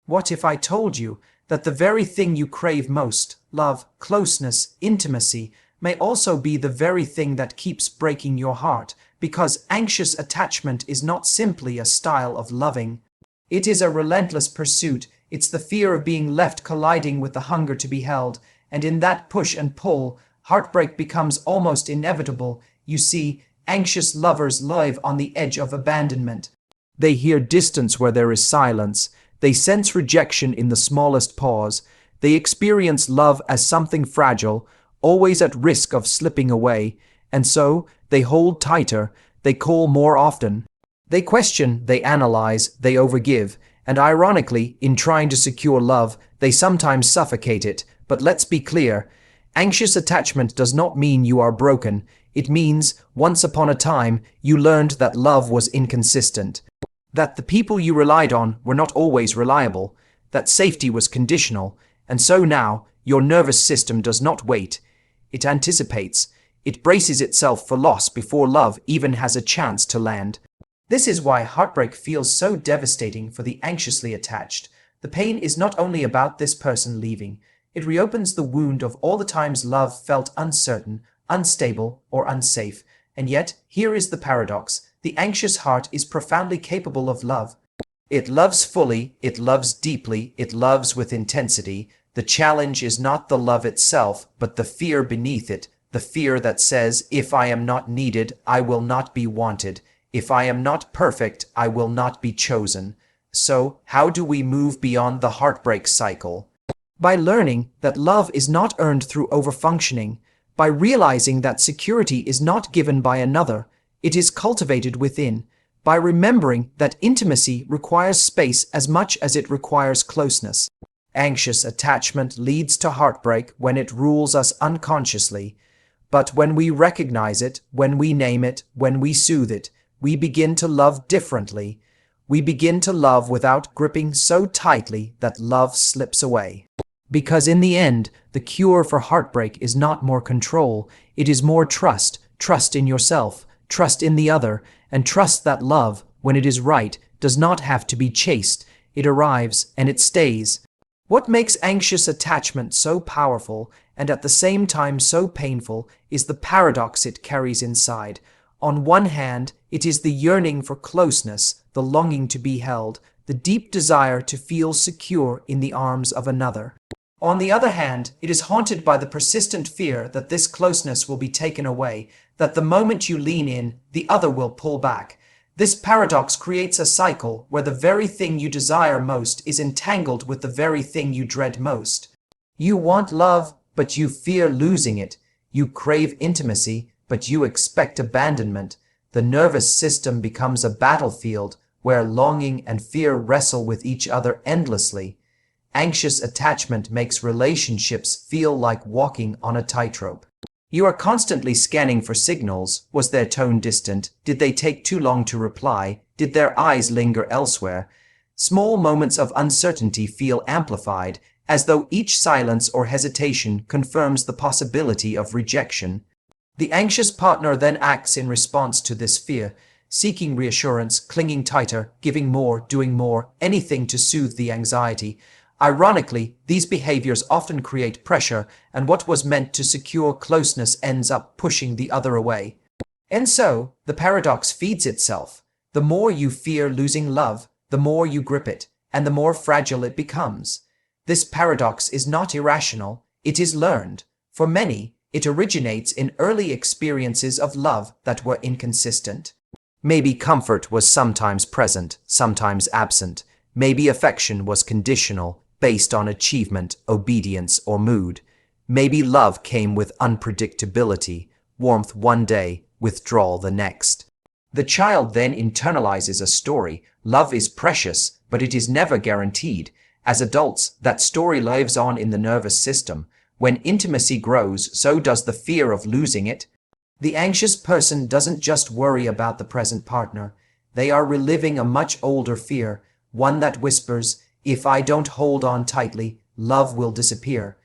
What if I told you that the very thing you crave most, love, closeness, intimacy, may also be the very thing that keeps breaking your heart, because anxious attachment is not simply a style of loving. It is a relentless pursuit. It's the fear of being left colliding with the hunger to be held, and in that push and pull, heartbreak becomes almost inevitable. You see, anxious lovers live on the edge of abandonment. They hear distance where there is silence. They sense rejection in the smallest pause. They experience love as something fragile, always at risk of slipping away, and so they hold tighter, they call more often. They question, they analyze, they overgive, and ironically, in trying to secure love, they sometimes suffocate it. But let's be clear, anxious attachment does not mean you are broken. It means, once upon a time, you learned that love was inconsistent, that the people you relied on were not always reliable, that safety was conditional, and so now, your nervous system does not wait. It anticipates. It braces itself for loss before love even has a chance to land. This is why heartbreak feels so devastating for the anxiously attached. The pain is not only about this person leaving. It reopens the wound of all the times love felt uncertain, unstable, or unsafe. And yet, here is the paradox. The anxious heart is profoundly capable of love. It loves fully, it loves deeply, it loves with intensity. The challenge is not the love itself, but the fear beneath it, the fear that says, if I am not needed, I will not be wanted. If I am not perfect, I will not be chosen. So, how do we move beyond the heartbreak cycle? By learning that love is not earned through overfunctioning, by realizing that security is not given by another, it is cultivated within, by remembering that intimacy requires space as much as it requires closeness. Anxious attachment leads to heartbreak when it rules us unconsciously, but when we recognize it, when we name it, when we soothe it, we begin to love differently. We begin to love without gripping so tightly that love slips away. Because in the end, the cure for heartbreak is not more control, it is more trust, trust in yourself, trust in the other, and trust that love, when it is right, does not have to be chased. It arrives and it stays. What makes anxious attachment so powerful and at the same time so painful is the paradox it carries inside. On one hand, it is the yearning for closeness, the longing to be held, the deep desire to feel secure in the arms of another. On the other hand, it is haunted by the persistent fear that this closeness will be taken away, that the moment you lean in, the other will pull back. This paradox creates a cycle where the very thing you desire most is entangled with the very thing you dread most. You want love, but you fear losing it. You crave intimacy, but you expect abandonment. The nervous system becomes a battlefield where longing and fear wrestle with each other endlessly. Anxious attachment makes relationships feel like walking on a tightrope. You are constantly scanning for signals. Was their tone distant? Did they take too long to reply? Did their eyes linger elsewhere? Small moments of uncertainty feel amplified, as though each silence or hesitation confirms the possibility of rejection. The anxious partner then acts in response to this fear, seeking reassurance, clinging tighter, giving more, doing more, anything to soothe the anxiety. Ironically, these behaviors often create pressure, and what was meant to secure closeness ends up pushing the other away. And so, the paradox feeds itself. The more you fear losing love, the more you grip it, and the more fragile it becomes. This paradox is not irrational, it is learned. For many, it originates in early experiences of love that were inconsistent. Maybe comfort was sometimes present, sometimes absent. Maybe affection was conditional, based on achievement, obedience, or mood. Maybe love came with unpredictability, warmth one day, withdrawal the next. The child then internalizes a story. Love is precious, but it is never guaranteed. As adults, that story lives on in the nervous system. When intimacy grows, so does the fear of losing it. The anxious person doesn't just worry about the present partner. They are reliving a much older fear, one that whispers, if I don't hold on tightly, love will disappear.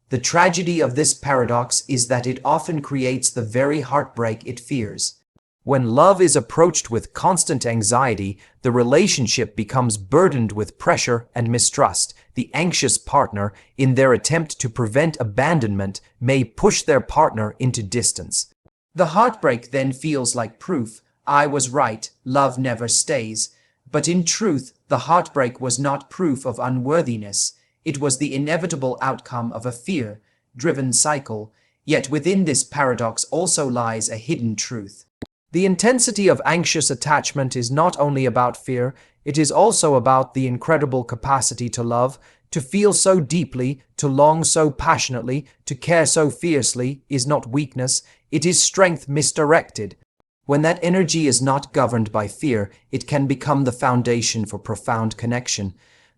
The tragedy of this paradox is that it often creates the very heartbreak it fears. When love is approached with constant anxiety, the relationship becomes burdened with pressure and mistrust. The anxious partner, in their attempt to prevent abandonment, may push their partner into distance. The heartbreak then feels like proof, I was right, love never stays. But in truth, the heartbreak was not proof of unworthiness. It was the inevitable outcome of a fear-driven cycle. Yet within this paradox also lies a hidden truth. The intensity of anxious attachment is not only about fear, it is also about the incredible capacity to love, to feel so deeply, to long so passionately, to care so fiercely is not weakness, it is strength misdirected. When that energy is not governed by fear, it can become the foundation for profound connection.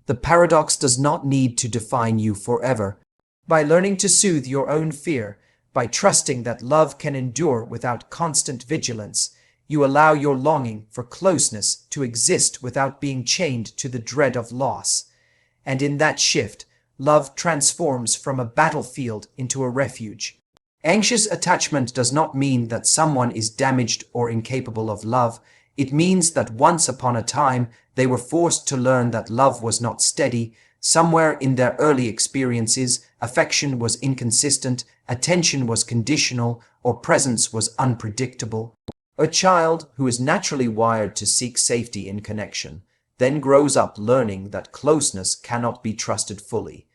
The paradox does not need to define you forever. By learning to soothe your own fear, by trusting that love can endure without constant vigilance, you allow your longing for closeness to exist without being chained to the dread of loss. And in that shift, love transforms from a battlefield into a refuge. Anxious attachment does not mean that someone is damaged or incapable of love. It means that once upon a time, they were forced to learn that love was not steady. Somewhere in their early experiences, affection was inconsistent, attention was conditional, or presence was unpredictable. A child who is naturally wired to seek safety in connection then grows up learning that closeness cannot be trusted fully.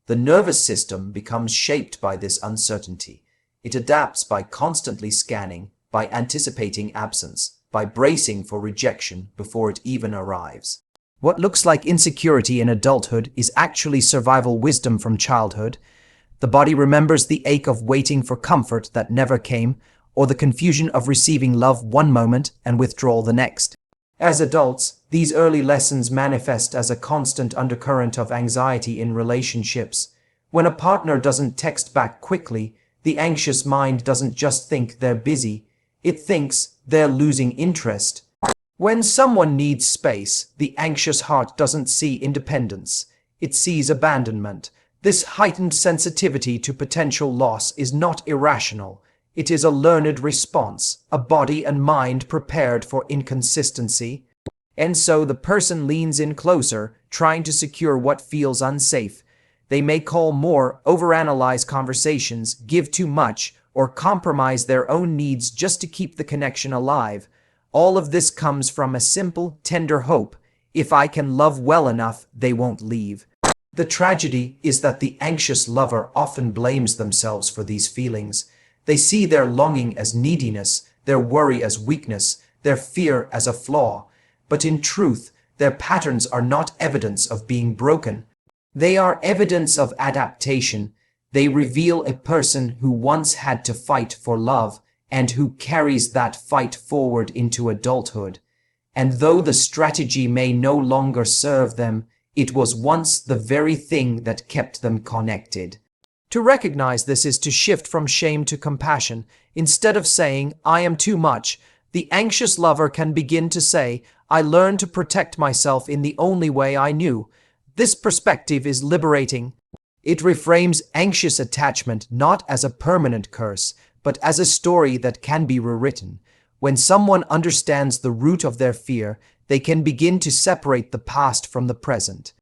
The nervous system becomes shaped by this uncertainty. It adapts by constantly scanning, by anticipating absence, by bracing for rejection before it even arrives. What looks like insecurity in adulthood is actually survival wisdom from childhood. The body remembers the ache of waiting for comfort that never came, or the confusion of receiving love one moment and withdrawal the next. As adults, these early lessons manifest as a constant undercurrent of anxiety in relationships. When a partner doesn't text back quickly, the anxious mind doesn't just think they're busy, it thinks they're losing interest. When someone needs space, the anxious heart doesn't see independence, it sees abandonment. This heightened sensitivity to potential loss is not irrational. It is a learned response, a body and mind prepared for inconsistency. And so the person leans in closer, trying to secure what feels unsafe. They may call more, overanalyze conversations, give too much, or compromise their own needs just to keep the connection alive. All of this comes from a simple, tender hope. If I can love well enough, they won't leave. The tragedy is that the anxious lover often blames themselves for these feelings. They see their longing as neediness, their worry as weakness, their fear as a flaw. But in truth, their patterns are not evidence of being broken. They are evidence of adaptation. They reveal a person who once had to fight for love, and who carries that fight forward into adulthood. And though the strategy may no longer serve them, it was once the very thing that kept them connected. To recognize this is to shift from shame to compassion. Instead of saying, I am too much, the anxious lover can begin to say, I learned to protect myself in the only way I knew. This perspective is liberating. It reframes anxious attachment not as a permanent curse, but as a story that can be rewritten. When someone understands the root of their fear, they can begin to separate the past from the present.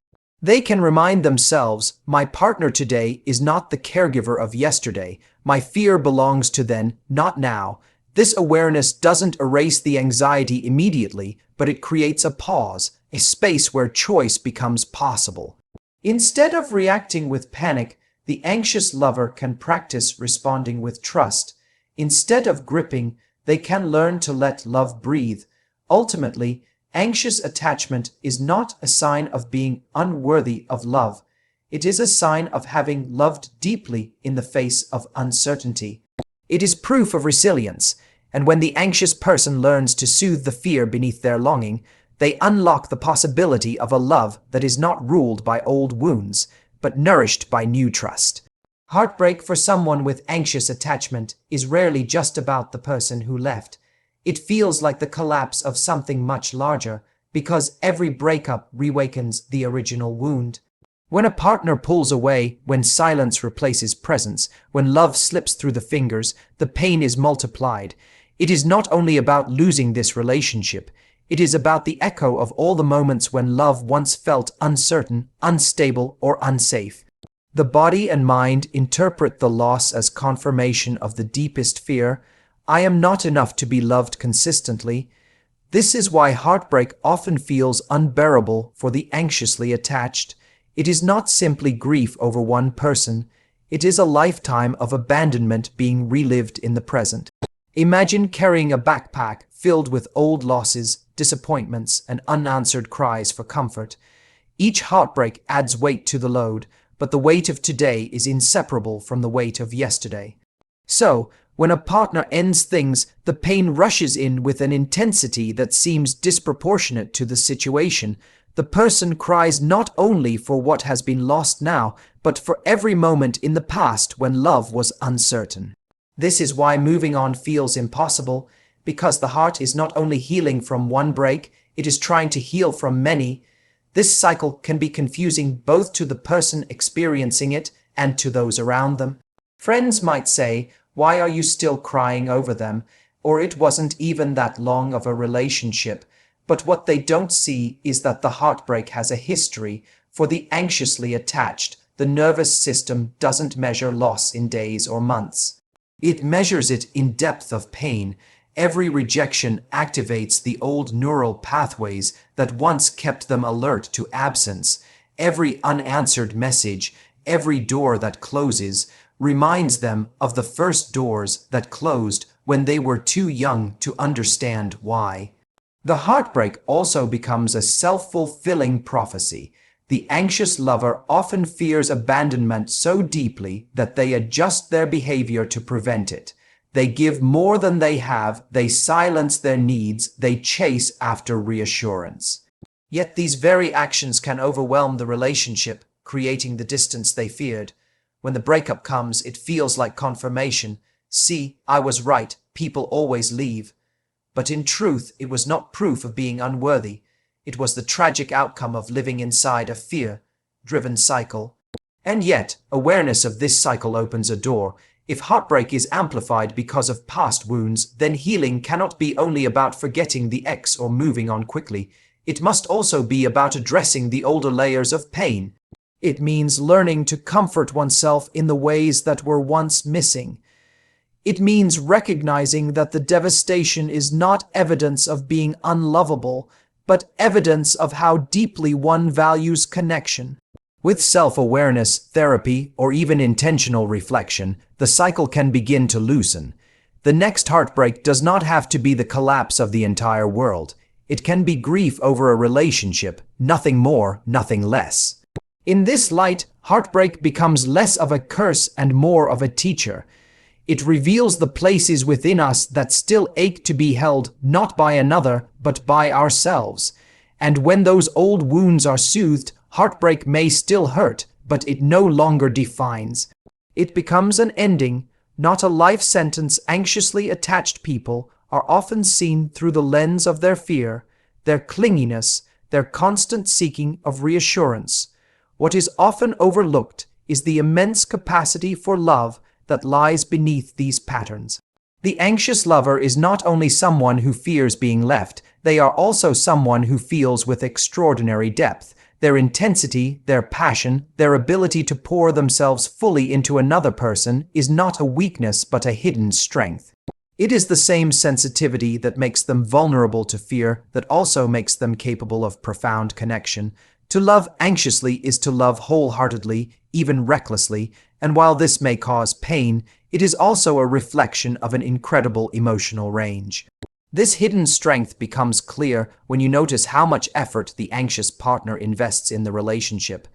They can remind themselves, my partner today is not the caregiver of yesterday. My fear belongs to then, not now. This awareness doesn't erase the anxiety immediately, but it creates a pause, a space where choice becomes possible. Instead of reacting with panic, the anxious lover can practice responding with trust. Instead of gripping, they can learn to let love breathe. Ultimately, anxious attachment is not a sign of being unworthy of love. It is a sign of having loved deeply in the face of uncertainty. It is proof of resilience, and when the anxious person learns to soothe the fear beneath their longing, they unlock the possibility of a love that is not ruled by old wounds, but nourished by new trust. Heartbreak for someone with anxious attachment is rarely just about the person who left. It feels like the collapse of something much larger, because every breakup reawakens the original wound. When a partner pulls away, when silence replaces presence, when love slips through the fingers, the pain is multiplied. It is not only about losing this relationship, it is about the echo of all the moments when love once felt uncertain, unstable, or unsafe. The body and mind interpret the loss as confirmation of the deepest fear: I am not enough to be loved consistently. This is why heartbreak often feels unbearable for the anxiously attached. It is not simply grief over one person, it is a lifetime of abandonment being relived in the present. Imagine carrying a backpack filled with old losses, disappointments, and unanswered cries for comfort. Each heartbreak adds weight to the load, but the weight of today is inseparable from the weight of yesterday. So, when a partner ends things, the pain rushes in with an intensity that seems disproportionate to the situation. The person cries not only for what has been lost now, but for every moment in the past when love was uncertain. This is why moving on feels impossible, because the heart is not only healing from one break, it is trying to heal from many. This cycle can be confusing both to the person experiencing it and to those around them. Friends might say, "Why are you still crying over them?" Or "It wasn't even that long of a relationship." But what they don't see is that the heartbreak has a history. For the anxiously attached, the nervous system doesn't measure loss in days or months. It measures it in depth of pain. Every rejection activates the old neural pathways that once kept them alert to absence. Every unanswered message, every door that closes, reminds them of the first doors that closed when they were too young to understand why. The heartbreak also becomes a self-fulfilling prophecy. The anxious lover often fears abandonment so deeply that they adjust their behavior to prevent it. They give more than they have, they silence their needs, they chase after reassurance. Yet these very actions can overwhelm the relationship, creating the distance they feared. When the breakup comes, it feels like confirmation. "See, I was right, people always leave." But in truth, it was not proof of being unworthy. It was the tragic outcome of living inside a fear-driven cycle. And yet, awareness of this cycle opens a door. If heartbreak is amplified because of past wounds, then healing cannot be only about forgetting the ex or moving on quickly. It must also be about addressing the older layers of pain. It means learning to comfort oneself in the ways that were once missing. It means recognizing that the devastation is not evidence of being unlovable, but evidence of how deeply one values connection. With self-awareness, therapy, or even intentional reflection, the cycle can begin to loosen. The next heartbreak does not have to be the collapse of the entire world. It can be grief over a relationship, nothing more, nothing less. In this light, heartbreak becomes less of a curse and more of a teacher. It reveals the places within us that still ache to be held, not by another, but by ourselves. And when those old wounds are soothed, heartbreak may still hurt, but it no longer defines. It becomes an ending, not a life sentence. Anxiously attached people are often seen through the lens of their fear, their clinginess, their constant seeking of reassurance. What is often overlooked is the immense capacity for love that lies beneath these patterns. The anxious lover is not only someone who fears being left, they are also someone who feels with extraordinary depth. Their intensity, their passion, their ability to pour themselves fully into another person is not a weakness but a hidden strength. It is the same sensitivity that makes them vulnerable to fear that also makes them capable of profound connection. To love anxiously is to love wholeheartedly, even recklessly, and while this may cause pain, it is also a reflection of an incredible emotional range. This hidden strength becomes clear when you notice how much effort the anxious partner invests in the relationship.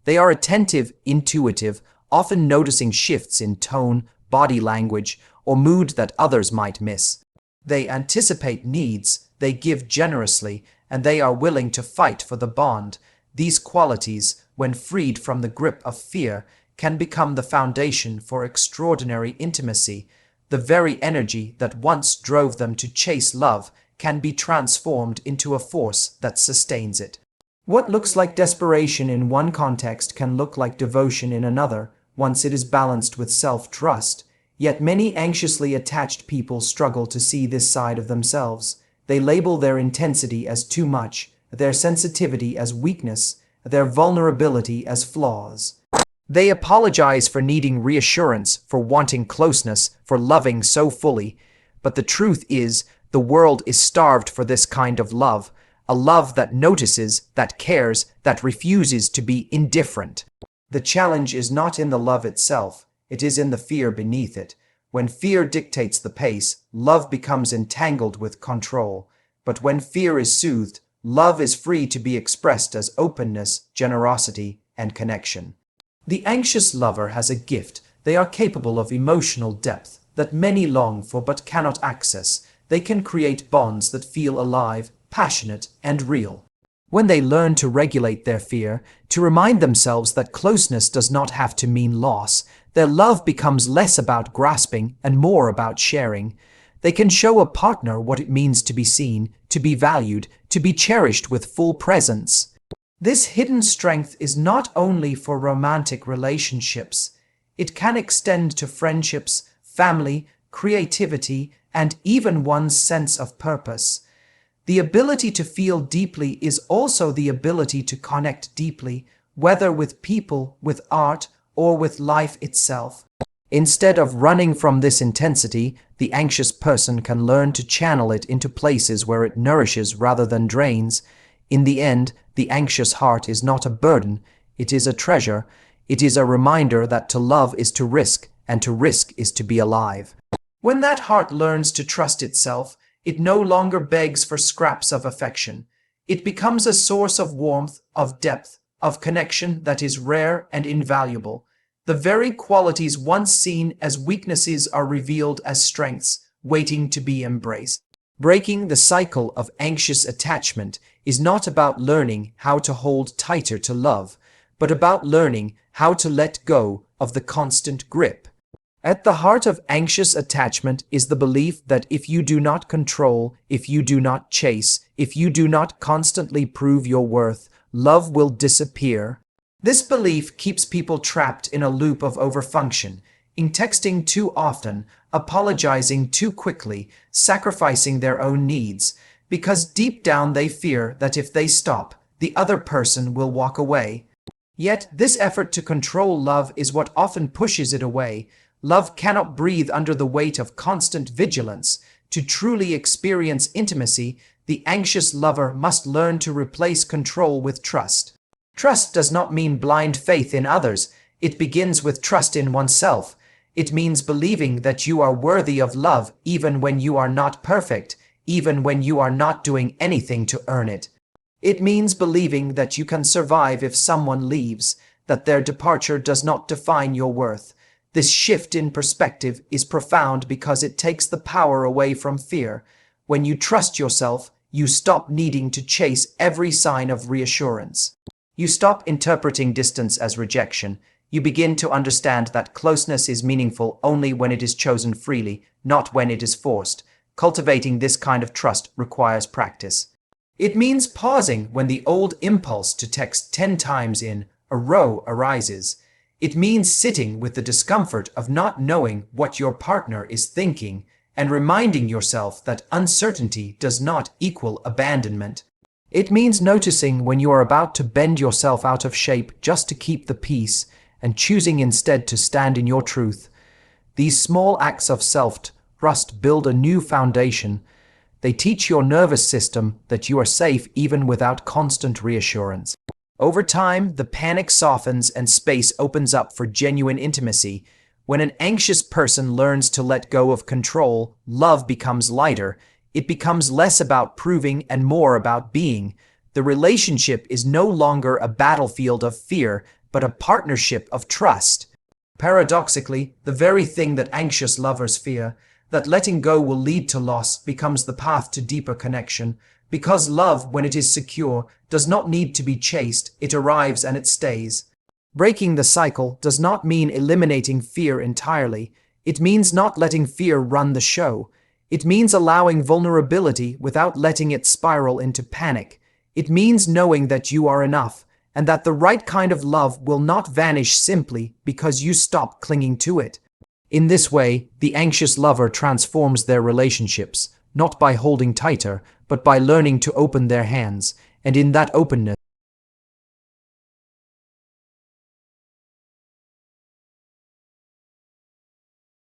They are attentive, intuitive, often noticing shifts in tone, body language, or mood that others might miss. They anticipate needs, they give generously, and they are willing to fight for the bond. These qualities, when freed from the grip of fear, can become the foundation for extraordinary intimacy. The very energy that once drove them to chase love can be transformed into a force that sustains it. What looks like desperation in one context can look like devotion in another, once it is balanced with self-trust. Yet many anxiously attached people struggle to see this side of themselves. They label their intensity as too much, their sensitivity as weakness, their vulnerability as flaws. They apologize for needing reassurance, for wanting closeness, for loving so fully. But the truth is, the world is starved for this kind of love, a love that notices, that cares, that refuses to be indifferent. The challenge is not in the love itself, it is in the fear beneath it. When fear dictates the pace, love becomes entangled with control. But when fear is soothed, love is free to be expressed as openness, generosity, and connection. The anxious lover has a gift. They are capable of emotional depth that many long for but cannot access. They can create bonds that feel alive, passionate, and real. When they learn to regulate their fear, to remind themselves that closeness does not have to mean loss, their love becomes less about grasping and more about sharing. They can show a partner what it means to be seen, to be valued, to be cherished with full presence. This hidden strength is not only for romantic relationships. It can extend to friendships, family, creativity, and even one's sense of purpose. The ability to feel deeply is also the ability to connect deeply, whether with people, with art, or with life itself. Instead of running from this intensity, the anxious person can learn to channel it into places where it nourishes rather than drains. In the end, the anxious heart is not a burden, it is a treasure. It is a reminder that to love is to risk, and to risk is to be alive. When that heart learns to trust itself, it no longer begs for scraps of affection. It becomes a source of warmth, of depth, of connection that is rare and invaluable. The very qualities once seen as weaknesses are revealed as strengths, waiting to be embraced. Breaking the cycle of anxious attachment is not about learning how to hold tighter to love, but about learning how to let go of the constant grip. At the heart of anxious attachment is the belief that if you do not control, if you do not chase, if you do not constantly prove your worth, love will disappear. This belief keeps people trapped in a loop of overfunction, in texting too often, apologizing too quickly, sacrificing their own needs, because deep down they fear that if they stop, the other person will walk away. Yet this effort to control love is what often pushes it away. Love cannot breathe under the weight of constant vigilance. To truly experience intimacy, the anxious lover must learn to replace control with trust. Trust does not mean blind faith in others. It begins with trust in oneself. It means believing that you are worthy of love even when you are not perfect, even when you are not doing anything to earn it. It means believing that you can survive if someone leaves, that their departure does not define your worth. This shift in perspective is profound because it takes the power away from fear. When you trust yourself, you stop needing to chase every sign of reassurance. You stop interpreting distance as rejection. You begin to understand that closeness is meaningful only when it is chosen freely, not when it is forced. Cultivating this kind of trust requires practice. It means pausing when the old impulse to text 10 times in a row arises. It means sitting with the discomfort of not knowing what your partner is thinking and reminding yourself that uncertainty does not equal abandonment. It means noticing when you are about to bend yourself out of shape just to keep the peace and choosing instead to stand in your truth. These small acts of self-trust build a new foundation. They teach your nervous system that you are safe even without constant reassurance. Over time, the panic softens and space opens up for genuine intimacy. When an anxious person learns to let go of control, love becomes lighter. It becomes less about proving and more about being. The relationship is no longer a battlefield of fear, but a partnership of trust. Paradoxically, the very thing that anxious lovers fear, that letting go will lead to loss, becomes the path to deeper connection. Because love, when it is secure, does not need to be chased, it arrives and it stays. Breaking the cycle does not mean eliminating fear entirely. It means not letting fear run the show. It means allowing vulnerability without letting it spiral into panic. It means knowing that you are enough, and that the right kind of love will not vanish simply because you stop clinging to it. In this way, the anxious lover transforms their relationships, not by holding tighter, but by learning to open their hands, and in that openness,